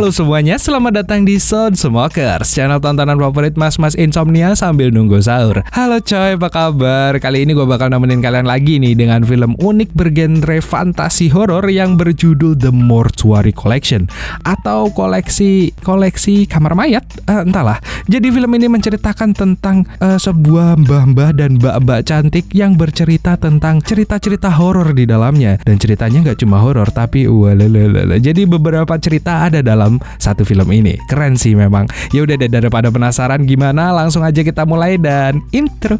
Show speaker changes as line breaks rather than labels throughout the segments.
Halo semuanya, selamat datang di Sound Smokers, channel tontonan favorit mas-mas insomnia sambil nunggu sahur. Halo coy, apa kabar? Kali ini gue bakal nemenin kalian lagi nih dengan film unik bergenre fantasi horor yang berjudul The Mortuary Collection atau koleksi kamar mayat, entahlah. Jadi film ini menceritakan tentang sebuah mbah-mbah dan mbak-mbak cantik yang bercerita tentang cerita-cerita horor di dalamnya. Dan ceritanya nggak cuma horor tapi jadi beberapa cerita ada dalam satu film ini. Keren sih memang. Ya udah deh, daripada penasaran gimana, langsung aja kita mulai dan intro.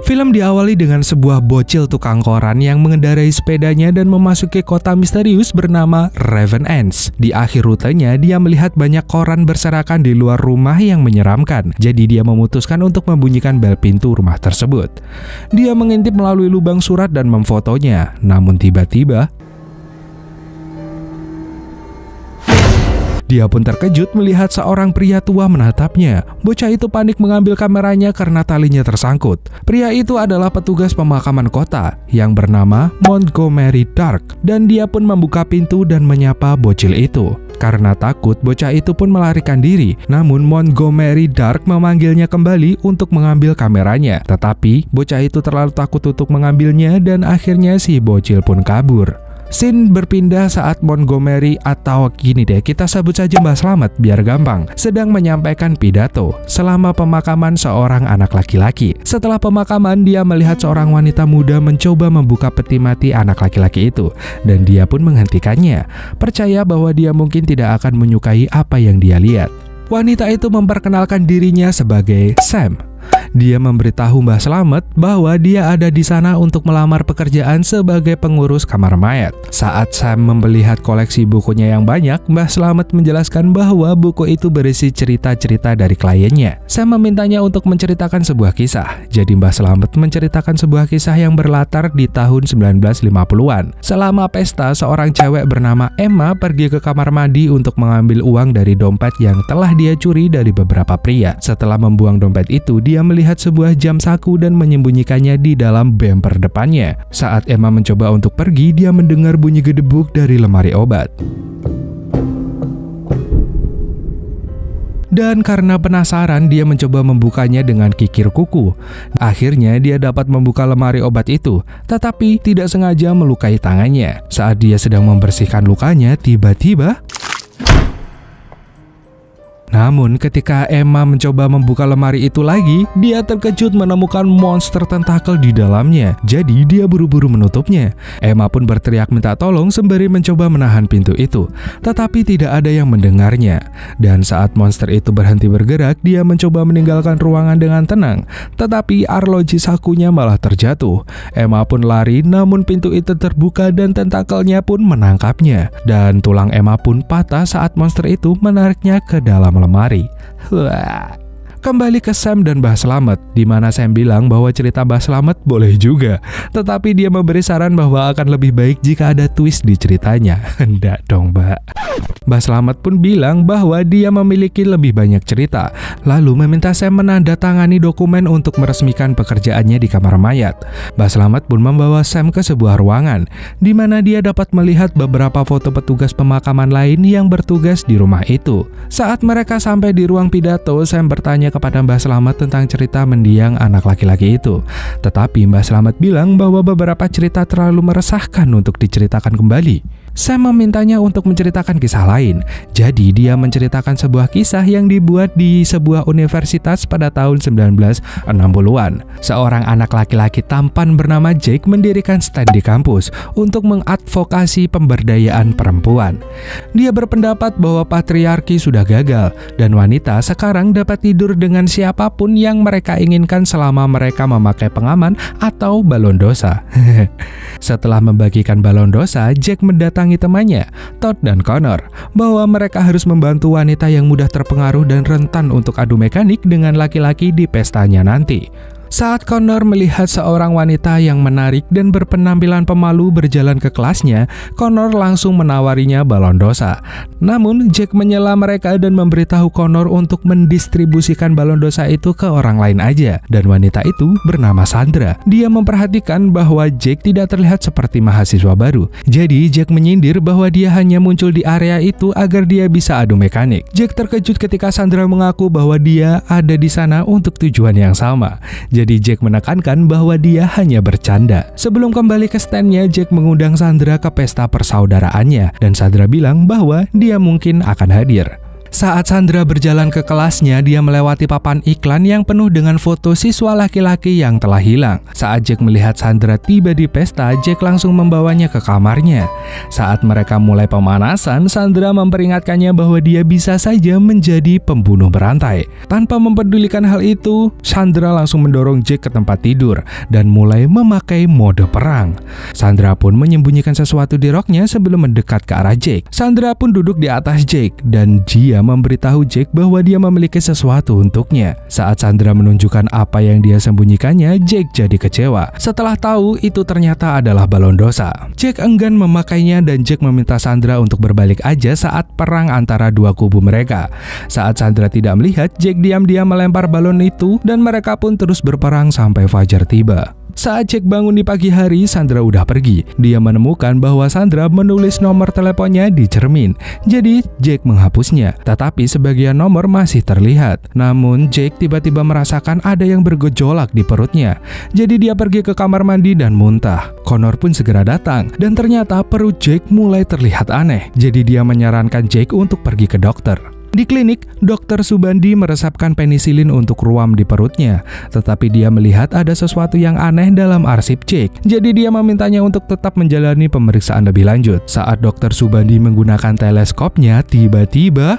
Film diawali dengan sebuah bocil tukang koran yang mengendarai sepedanya dan memasuki kota misterius bernama Raven Ends. Di akhir rutenya, dia melihat banyak koran berserakan di luar rumah yang menyeramkan. Jadi dia memutuskan untuk membunyikan bel pintu rumah tersebut. Dia mengintip melalui lubang surat dan memfotonya. Namun tiba-tiba dia pun terkejut melihat seorang pria tua menatapnya. Bocah itu panik mengambil kameranya karena talinya tersangkut. Pria itu adalah petugas pemakaman kota yang bernama Montgomery Dark, dan dia pun membuka pintu dan menyapa bocil itu. Karena takut, bocah itu pun melarikan diri. Namun Montgomery Dark memanggilnya kembali untuk mengambil kameranya. Tetapi bocah itu terlalu takut untuk mengambilnya dan akhirnya si bocil pun kabur. Scene berpindah saat Montgomery, atau gini deh, kita sebut saja Mbah Slamet biar gampang, sedang menyampaikan pidato selama pemakaman seorang anak laki-laki. Setelah pemakaman, dia melihat seorang wanita muda mencoba membuka peti mati anak laki-laki itu, dan dia pun menghentikannya, percaya bahwa dia mungkin tidak akan menyukai apa yang dia lihat. Wanita itu memperkenalkan dirinya sebagai Sam. Dia memberitahu Mbah Slamet bahwa dia ada di sana untuk melamar pekerjaan sebagai pengurus kamar mayat. Saat Sam melihat koleksi bukunya yang banyak, Mbah Slamet menjelaskan bahwa buku itu berisi cerita-cerita dari kliennya. Sam memintanya untuk menceritakan sebuah kisah. Jadi Mbah Slamet menceritakan sebuah kisah yang berlatar di tahun 1950-an. Selama pesta, seorang cewek bernama Emma pergi ke kamar mandi untuk mengambil uang dari dompet yang telah dia curi dari beberapa pria. Setelah membuang dompet itu, dia melihat sebuah jam saku dan menyembunyikannya di dalam bumper depannya. Saat Emma mencoba untuk pergi, dia mendengar bunyi gedebuk dari lemari obat. Dan karena penasaran, dia mencoba membukanya dengan kikir kuku. Akhirnya dia dapat membuka lemari obat itu, tetapi tidak sengaja melukai tangannya. Saat dia sedang membersihkan lukanya, tiba-tiba namun ketika Emma mencoba membuka lemari itu lagi, dia terkejut menemukan monster tentakel di dalamnya. Jadi dia buru-buru menutupnya. Emma pun berteriak minta tolong sembari mencoba menahan pintu itu, tetapi tidak ada yang mendengarnya. Dan saat monster itu berhenti bergerak, dia mencoba meninggalkan ruangan dengan tenang, tetapi arloji sakunya malah terjatuh. Emma pun lari, namun pintu itu terbuka dan tentakelnya pun menangkapnya. Dan tulang Emma pun patah saat monster itu menariknya ke dalam lemari. Wah. Kembali ke Sam dan Mbah Slamet, di mana Sam bilang bahwa cerita Mbah Slamet boleh juga, tetapi dia memberi saran bahwa akan lebih baik jika ada twist di ceritanya. Hendak dong, Mbak. Mbah Slamet pun bilang bahwa dia memiliki lebih banyak cerita, lalu meminta Sam menandatangani dokumen untuk meresmikan pekerjaannya di kamar mayat. Mbah Slamet pun membawa Sam ke sebuah ruangan, di mana dia dapat melihat beberapa foto petugas pemakaman lain yang bertugas di rumah itu. Saat mereka sampai di ruang pidato, Sam bertanya kepada Mbah Slamet tentang cerita mendiang anak laki-laki itu. Tetapi Mbah Slamet bilang bahwa beberapa cerita terlalu meresahkan untuk diceritakan kembali. Sam memintanya untuk menceritakan kisah lain. Jadi dia menceritakan sebuah kisah yang dibuat di sebuah universitas pada tahun 1960-an. Seorang anak laki-laki tampan bernama Jake mendirikan stand di kampus untuk mengadvokasi pemberdayaan perempuan. Dia berpendapat bahwa patriarki sudah gagal dan wanita sekarang dapat tidur dengan siapapun yang mereka inginkan selama mereka memakai pengaman atau balon dosa. Setelah membagikan balon dosa, Jack mendatangi temannya, Todd dan Connor, bahwa mereka harus membantu wanita yang mudah terpengaruh dan rentan untuk adu mekanik dengan laki-laki di pestanya nanti. Saat Connor melihat seorang wanita yang menarik dan berpenampilan pemalu berjalan ke kelasnya, Connor langsung menawarinya balon dosa. Namun Jack menyela mereka dan memberitahu Connor untuk mendistribusikan balon dosa itu ke orang lain aja. Dan wanita itu bernama Sandra. Dia memperhatikan bahwa Jack tidak terlihat seperti mahasiswa baru. Jadi Jack menyindir bahwa dia hanya muncul di area itu agar dia bisa adu mekanik. Jack terkejut ketika Sandra mengaku bahwa dia ada di sana untuk tujuan yang sama. Jadi Jack menekankan bahwa dia hanya bercanda. Sebelum kembali ke standnya, Jack mengundang Sandra ke pesta persaudaraannya dan Sandra bilang bahwa dia mungkin akan hadir. Saat Sandra berjalan ke kelasnya, dia melewati papan iklan yang penuh dengan foto siswa laki-laki yang telah hilang. Saat Jack melihat Sandra tiba di pesta, Jack langsung membawanya ke kamarnya. Saat mereka mulai pemanasan, Sandra memperingatkannya bahwa dia bisa saja menjadi pembunuh berantai. Tanpa mempedulikan hal itu, Sandra langsung mendorong Jack ke tempat tidur dan mulai memakai mode perang. Sandra pun menyembunyikan sesuatu di roknya sebelum mendekat ke arah Jack. Sandra pun duduk di atas Jack dan dia memberitahu Jack bahwa dia memiliki sesuatu untuknya. Saat Sandra menunjukkan apa yang dia sembunyikannya, Jack jadi kecewa. Setelah tahu itu ternyata adalah balon dosa, Jack enggan memakainya dan Jack meminta Sandra untuk berbalik aja saat perang antara dua kubu mereka. Saat Sandra tidak melihat, Jack diam-diam melempar balon itu dan mereka pun terus berperang sampai fajar tiba. Saat Jack bangun di pagi hari, Sandra udah pergi. Dia menemukan bahwa Sandra menulis nomor teleponnya di cermin. Jadi Jack menghapusnya, tetapi sebagian nomor masih terlihat. Namun Jack tiba-tiba merasakan ada yang bergejolak di perutnya. Jadi dia pergi ke kamar mandi dan muntah. Connor pun segera datang dan ternyata perut Jack mulai terlihat aneh. Jadi dia menyarankan Jack untuk pergi ke dokter. Di klinik, Dr. Subandi meresapkan penisilin untuk ruam di perutnya, tetapi dia melihat ada sesuatu yang aneh dalam arsip Jack. Jadi dia memintanya untuk tetap menjalani pemeriksaan lebih lanjut. Saat Dr. Subandi menggunakan teleskopnya, tiba-tiba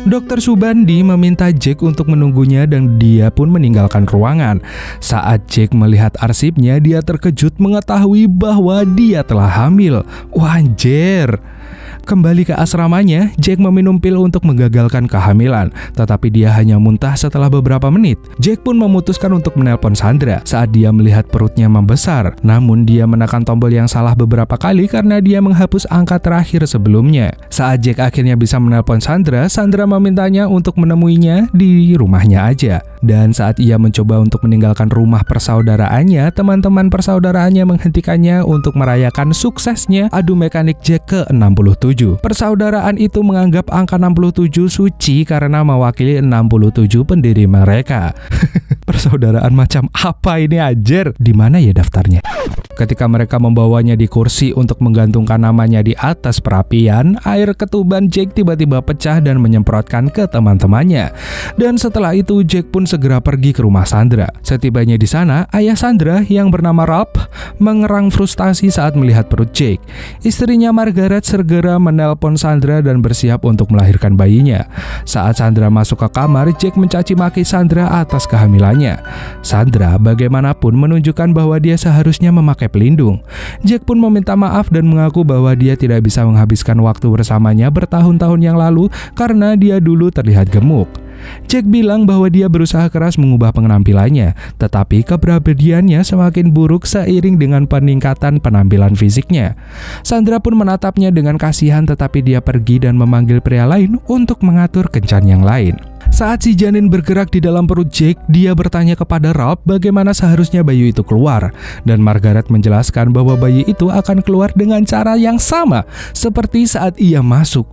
Dr. Subandi meminta Jack untuk menunggunya dan dia pun meninggalkan ruangan. Saat Jack melihat arsipnya, dia terkejut mengetahui bahwa dia telah hamil. Wah, anjir. Kembali ke asramanya, Jack meminum pil untuk menggagalkan kehamilan, tetapi dia hanya muntah setelah beberapa menit. Jack pun memutuskan untuk menelpon Sandra saat dia melihat perutnya membesar. Namun dia menekan tombol yang salah beberapa kali karena dia menghapus angka terakhir sebelumnya. Saat Jack akhirnya bisa menelpon Sandra, Sandra memintanya untuk menemuinya di rumahnya aja. Dan saat ia mencoba untuk meninggalkan rumah persaudaraannya, teman-teman persaudaraannya menghentikannya untuk merayakan suksesnya adu mekanik Jack ke-67. Persaudaraan itu menganggap angka 67 suci karena mewakili 67 pendiri mereka. Persaudaraan macam apa ini, anjir? Di mana ya daftarnya? Ketika mereka membawanya di kursi untuk menggantungkan namanya di atas perapian, air ketuban Jack tiba-tiba pecah dan menyemprotkan ke teman-temannya. Dan setelah itu Jack pun segera pergi ke rumah Sandra. Setibanya di sana, ayah Sandra yang bernama Rob mengerang frustasi saat melihat perut Jack. Istrinya Margaret segera menelpon Sandra dan bersiap untuk melahirkan bayinya. Saat Sandra masuk ke kamar, Jack mencaci maki Sandra atas kehamilannya. Sandra bagaimanapun menunjukkan bahwa dia seharusnya memakai pelindung. Jack pun meminta maaf dan mengaku bahwa dia tidak bisa menghabiskan waktu bersamanya bertahun-tahun yang lalu karena dia dulu terlihat gemuk. Jack bilang bahwa dia berusaha keras mengubah penampilannya, tetapi kepribadiannya semakin buruk seiring dengan peningkatan penampilan fisiknya. Sandra pun menatapnya dengan kasihan, tetapi dia pergi dan memanggil pria lain untuk mengatur kencan yang lain. Saat si janin bergerak di dalam perut Jack, dia bertanya kepada Rob bagaimana seharusnya bayi itu keluar. Dan Margaret menjelaskan bahwa bayi itu akan keluar dengan cara yang sama seperti saat ia masuk.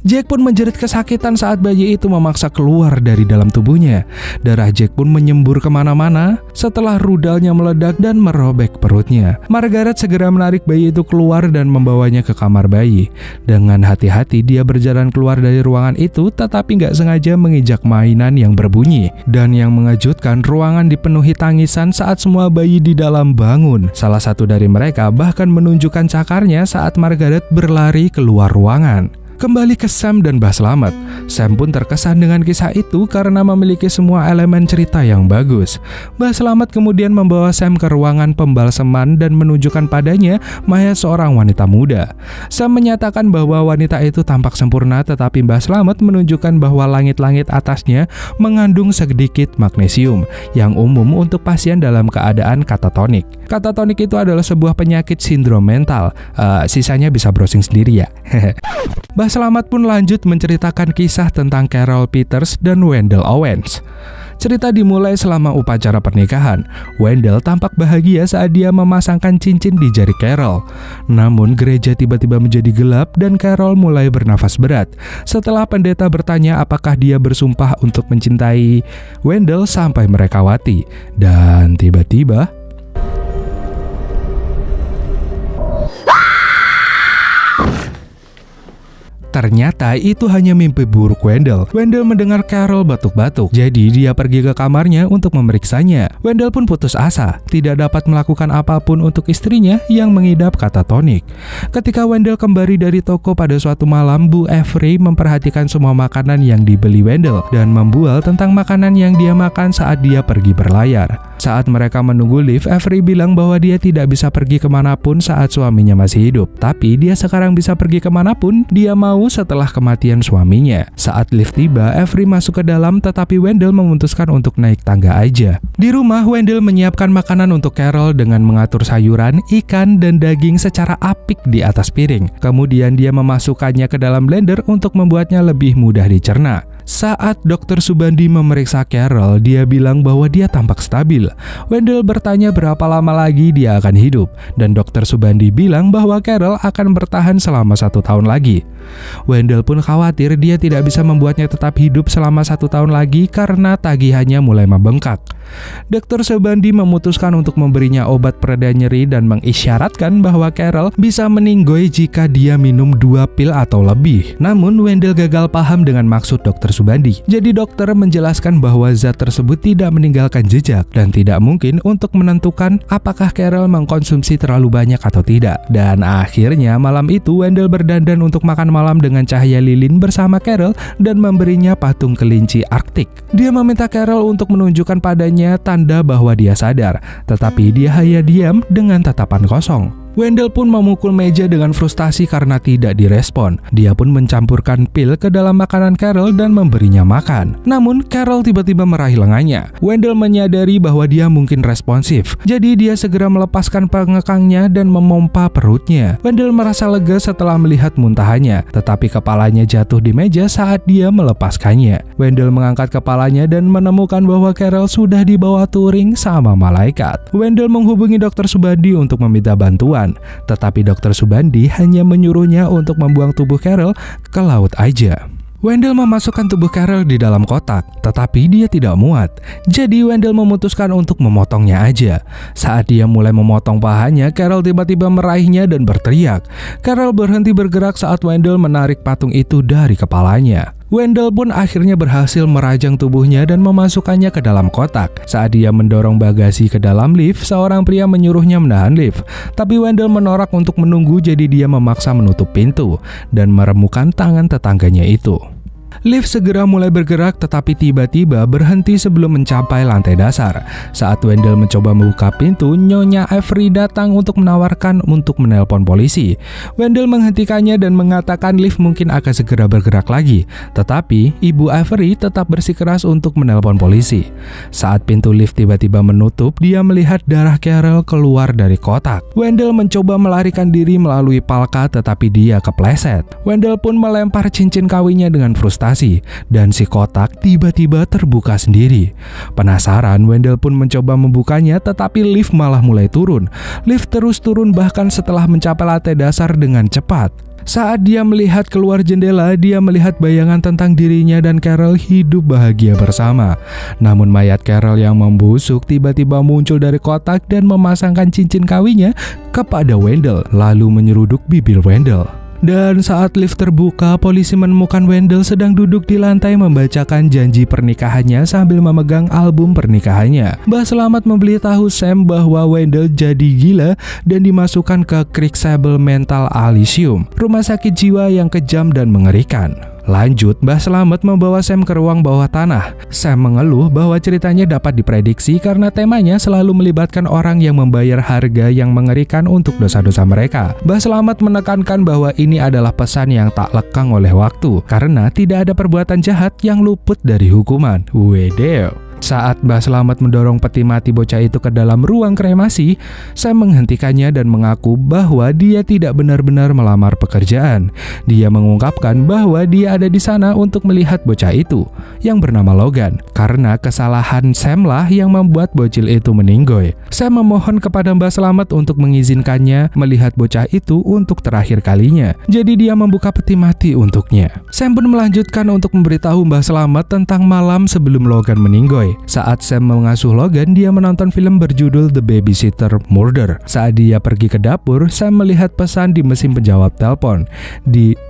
Jack pun menjerit kesakitan saat bayi itu memaksa keluar dari dalam tubuhnya. Darah Jack pun menyembur kemana-mana setelah rudalnya meledak dan merobek perutnya. Margaret segera menarik bayi itu keluar dan membawanya ke kamar bayi. Dengan hati-hati dia berjalan keluar dari ruangan itu, tetapi nggak sengaja menginjak mainan yang berbunyi. Dan yang mengejutkan, ruangan dipenuhi tangisan saat semua bayi di dalam bangun. Salah satu dari mereka bahkan menunjukkan cakarnya saat Margaret berlari keluar ruangan. Kembali ke Sam dan Mbah Slamet. Sam pun terkesan dengan kisah itu karena memiliki semua elemen cerita yang bagus. Mbah Slamet kemudian membawa Sam ke ruangan pembalseman dan menunjukkan padanya mayat seorang wanita muda. Sam menyatakan bahwa wanita itu tampak sempurna, tetapi Mbah Slamet menunjukkan bahwa langit-langit atasnya mengandung sedikit magnesium yang umum untuk pasien dalam keadaan katatonik. Katatonik itu adalah sebuah penyakit sindrom mental. Sisanya bisa browsing sendiri ya. Mbah Slamet pun lanjut menceritakan kisah tentang Carol Peters dan Wendell Owens. Cerita dimulai selama upacara pernikahan. Wendell tampak bahagia saat dia memasangkan cincin di jari Carol. Namun gereja tiba-tiba menjadi gelap dan Carol mulai bernafas berat. Setelah pendeta bertanya apakah dia bersumpah untuk mencintai Wendell sampai mereka mati. Dan tiba-tiba ternyata itu hanya mimpi buruk Wendell. Wendell mendengar Carol batuk-batuk, jadi dia pergi ke kamarnya untuk memeriksanya. Wendell pun putus asa, tidak dapat melakukan apapun untuk istrinya yang mengidap katatonik. Ketika Wendell kembali dari toko pada suatu malam, Bu Avery memperhatikan semua makanan yang dibeli Wendell dan membual tentang makanan yang dia makan saat dia pergi berlayar. Saat mereka menunggu lift, Avery bilang bahwa dia tidak bisa pergi kemanapun saat suaminya masih hidup. Tapi dia sekarang bisa pergi kemanapun dia mau setelah kematian suaminya. Saat lift tiba, Avery masuk ke dalam, tetapi Wendell memutuskan untuk naik tangga aja. Di rumah, Wendell menyiapkan makanan untuk Carol dengan mengatur sayuran, ikan, dan daging secara apik di atas piring. Kemudian dia memasukkannya ke dalam blender untuk membuatnya lebih mudah dicerna. Saat Dr. Subandi memeriksa Carol, dia bilang bahwa dia tampak stabil. Wendell bertanya berapa lama lagi dia akan hidup, dan Dr. Subandi bilang bahwa Carol akan bertahan selama 1 tahun lagi. Wendell pun khawatir dia tidak bisa membuatnya tetap hidup selama 1 tahun lagi karena tagihannya mulai membengkak. Dr. Subandi memutuskan untuk memberinya obat pereda nyeri dan mengisyaratkan bahwa Carol bisa meninggoy jika dia minum 2 pil atau lebih. Namun Wendell gagal paham dengan maksud Dr. Subandi. Jadi dokter menjelaskan bahwa zat tersebut tidak meninggalkan jejak dan tidak mungkin untuk menentukan apakah Carol mengkonsumsi terlalu banyak atau tidak. Dan akhirnya malam itu Wendell berdandan untuk makan malam dengan cahaya lilin bersama Carol dan memberinya patung kelinci Arktik. Dia meminta Carol untuk menunjukkan padanya tanda bahwa dia sadar, tetapi dia hanya diam dengan tatapan kosong. Wendell pun memukul meja dengan frustasi karena tidak direspon. Dia pun mencampurkan pil ke dalam makanan Carol dan memberinya makan. Namun Carol tiba-tiba meraih lengannya. Wendell menyadari bahwa dia mungkin responsif, jadi dia segera melepaskan pengekangnya dan memompa perutnya. Wendell merasa lega setelah melihat muntahannya, tetapi kepalanya jatuh di meja saat dia melepaskannya. Wendell mengangkat kepalanya dan menemukan bahwa Carol sudah dibawa touring sama malaikat. Wendell menghubungi Dr. Subandi untuk meminta bantuan, tetapi Dr. Subandi hanya menyuruhnya untuk membuang tubuh Carol ke laut aja. Wendell memasukkan tubuh Carol di dalam kotak, tetapi dia tidak muat. Jadi Wendell memutuskan untuk memotongnya aja. Saat dia mulai memotong pahanya, Carol tiba-tiba meraihnya dan berteriak. Carol berhenti bergerak saat Wendell menarik patung itu dari kepalanya. Wendell pun akhirnya berhasil merajang tubuhnya dan memasukkannya ke dalam kotak. Saat dia mendorong bagasi ke dalam lift, seorang pria menyuruhnya menahan lift. Tapi Wendell menolak untuk menunggu, jadi dia memaksa menutup pintu dan meremukan tangan tetangganya itu. Lift segera mulai bergerak, tetapi tiba-tiba berhenti sebelum mencapai lantai dasar. Saat Wendell mencoba membuka pintu, Nyonya Avery datang untuk menawarkan untuk menelpon polisi. Wendell menghentikannya dan mengatakan lift mungkin akan segera bergerak lagi. Tetapi Ibu Avery tetap bersikeras untuk menelpon polisi. Saat pintu lift tiba-tiba menutup, dia melihat darah Carol keluar dari kotak. Wendell mencoba melarikan diri melalui palka, tetapi dia kepleset. Wendell pun melempar cincin kawinnya dengan frustasi, dan si kotak tiba-tiba terbuka sendiri. Penasaran, Wendell pun mencoba membukanya, tetapi lift malah mulai turun. Lift terus turun bahkan setelah mencapai lantai dasar dengan cepat. Saat dia melihat keluar jendela, dia melihat bayangan tentang dirinya dan Carol hidup bahagia bersama. Namun mayat Carol yang membusuk tiba-tiba muncul dari kotak dan memasangkan cincin kawinnya kepada Wendell, lalu menyeruduk bibir Wendell. Dan saat lift terbuka, polisi menemukan Wendell sedang duduk di lantai membacakan janji pernikahannya sambil memegang album pernikahannya. Mbah Selamat memberitahu Sam bahwa Wendell jadi gila dan dimasukkan ke Crucible Mental Elysium, rumah sakit jiwa yang kejam dan mengerikan. Lanjut, Mbah Selamat membawa Sam ke ruang bawah tanah. Sam mengeluh bahwa ceritanya dapat diprediksi karena temanya selalu melibatkan orang yang membayar harga yang mengerikan untuk dosa-dosa mereka. Mbah Selamat menekankan bahwa ini adalah pesan yang tak lekang oleh waktu, karena tidak ada perbuatan jahat yang luput dari hukuman. Wedeo. Saat Mbah Selamat mendorong peti mati bocah itu ke dalam ruang kremasi, Sam menghentikannya dan mengaku bahwa dia tidak benar-benar melamar pekerjaan. Dia mengungkapkan bahwa dia ada di sana untuk melihat bocah itu, yang bernama Logan, karena kesalahan Sam lah yang membuat bocil itu meninggoy. Sam memohon kepada Mbah Selamat untuk mengizinkannya melihat bocah itu untuk terakhir kalinya. Jadi dia membuka peti mati untuknya. Sam pun melanjutkan untuk memberitahu Mbah Selamat tentang malam sebelum Logan meninggoy. Saat Sam mengasuh Logan, dia menonton film berjudul The Babysitter Murder. Saat dia pergi ke dapur, Sam melihat pesan di mesin penjawab telepon.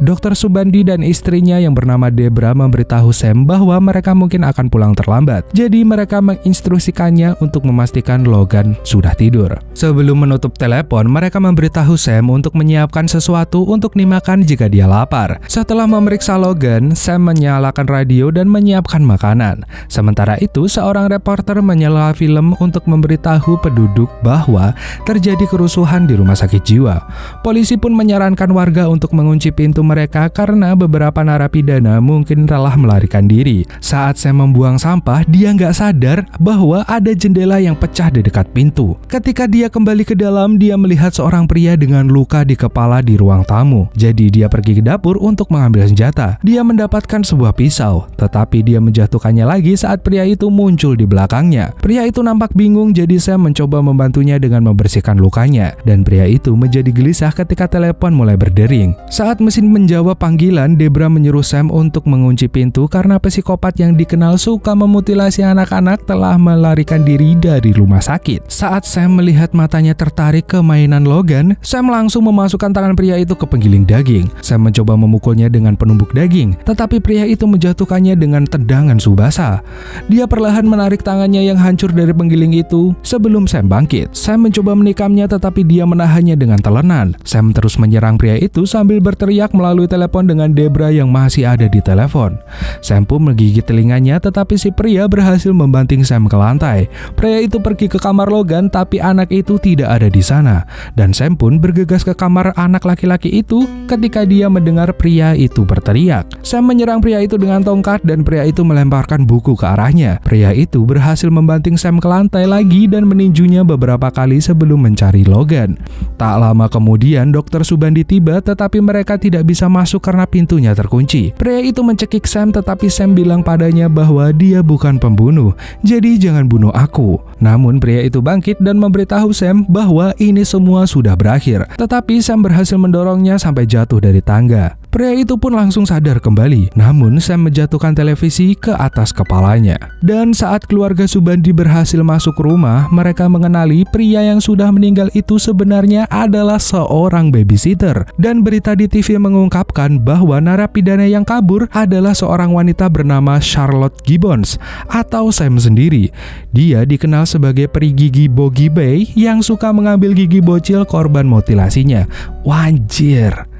Dr. Subandi dan istrinya yang bernama Debra memberitahu Sam bahwa mereka mungkin akan pulang terlambat. Jadi mereka menginstruksikannya untuk memastikan Logan sudah tidur. Sebelum menutup telepon, mereka memberitahu Sam untuk menyiapkan sesuatu untuk dimakan jika dia lapar. Setelah memeriksa Logan, Sam menyalakan radio dan menyiapkan makanan. Sementara itu, seorang reporter menyela film untuk memberitahu penduduk bahwa terjadi kerusuhan di rumah sakit jiwa. Polisi pun menyarankan warga untuk mengunci pintu mereka karena beberapa narapidana mungkin telah melarikan diri. Saat Sam membuang sampah, dia nggak sadar bahwa ada jendela yang pecah di dekat pintu. Ketika dia kembali ke dalam, dia melihat seorang pria dengan luka di kepala di ruang tamu. Jadi dia pergi ke dapur untuk mengambil senjata. Dia mendapatkan sebuah pisau, tetapi dia menjatuhkannya lagi saat pria itu muncul di belakangnya. Pria itu nampak bingung, jadi Sam mencoba membantunya dengan membersihkan lukanya. Dan pria itu menjadi gelisah ketika telepon mulai berdering. Saat mesin menjawab panggilan, Debra menyuruh Sam untuk mengunci pintu karena psikopat yang dikenal suka memutilasi anak-anak telah melarikan diri dari rumah sakit. Saat Sam melihat matanya tertarik ke mainan Logan, Sam langsung memasukkan tangan pria itu ke penggiling daging. Sam mencoba memukulnya dengan penumbuk daging, tetapi pria itu menjatuhkannya dengan tendangan Tsubasa. Dia perlahan menarik tangannya yang hancur dari penggiling itu sebelum Sam bangkit. Sam mencoba menikamnya tetapi dia menahannya dengan telenan. Sam terus menyerang pria itu sambil berteriak melalui telepon dengan Debra yang masih ada di telepon. Sam pun menggigit telinganya tetapi si pria berhasil membanting Sam ke lantai. Pria itu pergi ke kamar Logan tapi anak itu tidak ada di sana. Dan Sam pun bergegas ke kamar anak laki-laki itu ketika dia mendengar pria itu berteriak. Sam menyerang pria itu dengan tongkat dan pria itu melemparkan buku ke arahnya. Pria itu berhasil membanting Sam ke lantai lagi dan meninjunya beberapa kali sebelum mencari Logan. Tak lama kemudian Dr. Subandi tiba tetapi mereka tidak bisa masuk karena pintunya terkunci. Pria itu mencekik Sam tetapi Sam bilang padanya bahwa dia bukan pembunuh, jadi jangan bunuh aku. Namun pria itu bangkit dan memberitahu Sam bahwa ini semua sudah berakhir. Tetapi Sam berhasil mendorongnya sampai jatuh dari tangga. Pria itu pun langsung sadar kembali, namun Sam menjatuhkan televisi ke atas kepalanya. Dan saat keluarga Subandi berhasil masuk rumah, mereka mengenali pria yang sudah meninggal itu sebenarnya adalah seorang babysitter. Dan berita di TV mengungkapkan bahwa narapidana yang kabur adalah seorang wanita bernama Charlotte Gibbons atau Sam sendiri. Dia dikenal sebagai peri gigi Bogey Bay yang suka mengambil gigi bocil korban mutilasinya. Wanjir.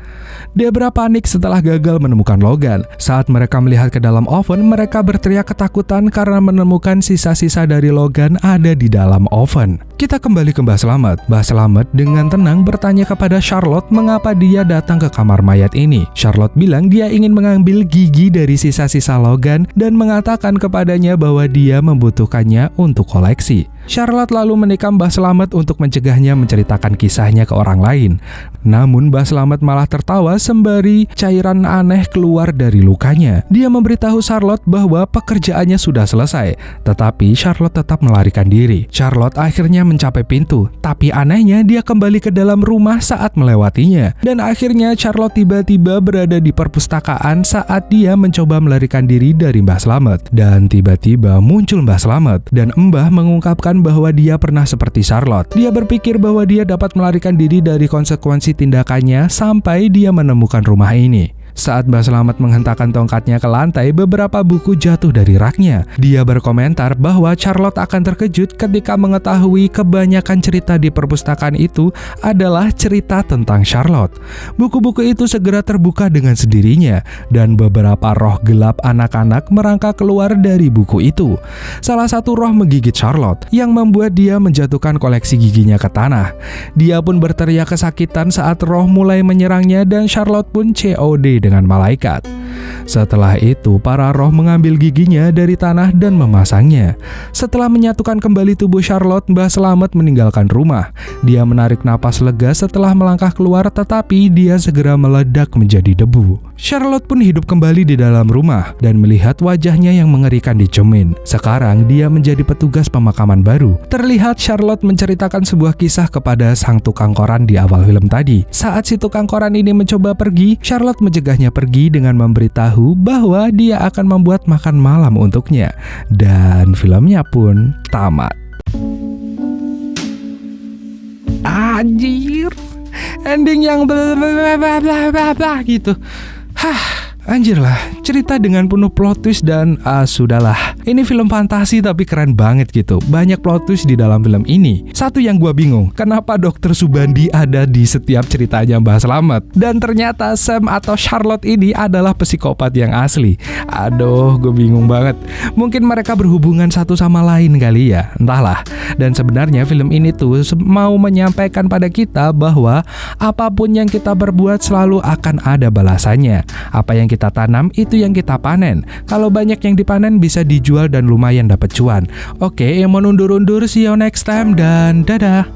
Debra panik setelah gagal menemukan Logan. Saat mereka melihat ke dalam oven, mereka berteriak ketakutan karena menemukan sisa-sisa dari Logan ada di dalam oven. Kita kembali ke Mbah Selamat. Mbah Selamat dengan tenang bertanya kepada Charlotte mengapa dia datang ke kamar mayat ini. Charlotte bilang dia ingin mengambil gigi dari sisa-sisa Logan dan mengatakan kepadanya bahwa dia membutuhkannya untuk koleksi. Charlotte lalu menikam Mbah Selamat untuk mencegahnya menceritakan kisahnya ke orang lain. Namun Mbah Selamat malah tertawa sembari cairan aneh keluar dari lukanya. Dia memberitahu Charlotte bahwa pekerjaannya sudah selesai, tetapi Charlotte tetap melarikan diri. Charlotte akhirnya mencapai pintu, tapi anehnya dia kembali ke dalam rumah saat melewatinya. Dan akhirnya Charlotte tiba-tiba berada di perpustakaan saat dia mencoba melarikan diri dari Mbah Selamat. Dan tiba-tiba muncul Mbah Selamat, dan Mbah mengungkapkan mengatakan bahwa dia pernah seperti Charlotte. Dia berpikir bahwa dia dapat melarikan diri dari konsekuensi tindakannya sampai dia menemukan rumah ini. Saat Mbah Slamet menghentakkan tongkatnya ke lantai, beberapa buku jatuh dari raknya. Dia berkomentar bahwa Charlotte akan terkejut ketika mengetahui kebanyakan cerita di perpustakaan itu adalah cerita tentang Charlotte. Buku-buku itu segera terbuka dengan sendirinya, dan beberapa roh gelap anak-anak merangkak keluar dari buku itu. Salah satu roh menggigit Charlotte, yang membuat dia menjatuhkan koleksi giginya ke tanah. Dia pun berteriak kesakitan saat roh mulai menyerangnya, dan Charlotte pun COD dengan malaikat. Setelah itu, para roh mengambil giginya dari tanah dan memasangnya. Setelah menyatukan kembali tubuh Charlotte, Mbah Slamet meninggalkan rumah. Dia menarik napas lega setelah melangkah keluar, tetapi dia segera meledak menjadi debu. Charlotte pun hidup kembali di dalam rumah dan melihat wajahnya yang mengerikan di cermin. Sekarang dia menjadi petugas pemakaman baru. Terlihat Charlotte menceritakan sebuah kisah kepada sang tukang koran di awal film tadi. Saat si tukang koran ini mencoba pergi, Charlotte mencegahnya pergi dengan memberitahu bahwa dia akan membuat makan malam untuknya. Dan filmnya pun tamat. Anjir, ending yang bla gitu. Anjir lah, cerita dengan penuh plot twist dan sudahlah. Ini film fantasi tapi keren banget gitu. Banyak plot twist di dalam film ini. Satu yang gua bingung, kenapa Dr. Subandi ada di setiap ceritanya Mbah Slamet? Dan ternyata Sam atau Charlotte ini adalah psikopat yang asli. Aduh, gue bingung banget. Mungkin mereka berhubungan satu sama lain kali ya, entahlah. Dan sebenarnya film ini tuh mau menyampaikan pada kita bahwa apapun yang kita berbuat selalu akan ada balasannya. Apa yang kita tanam itu yang kita panen. Kalau banyak yang dipanen bisa dijual dan lumayan dapat cuan. Oke, yang mau undur-undur, see you next time dan dadah.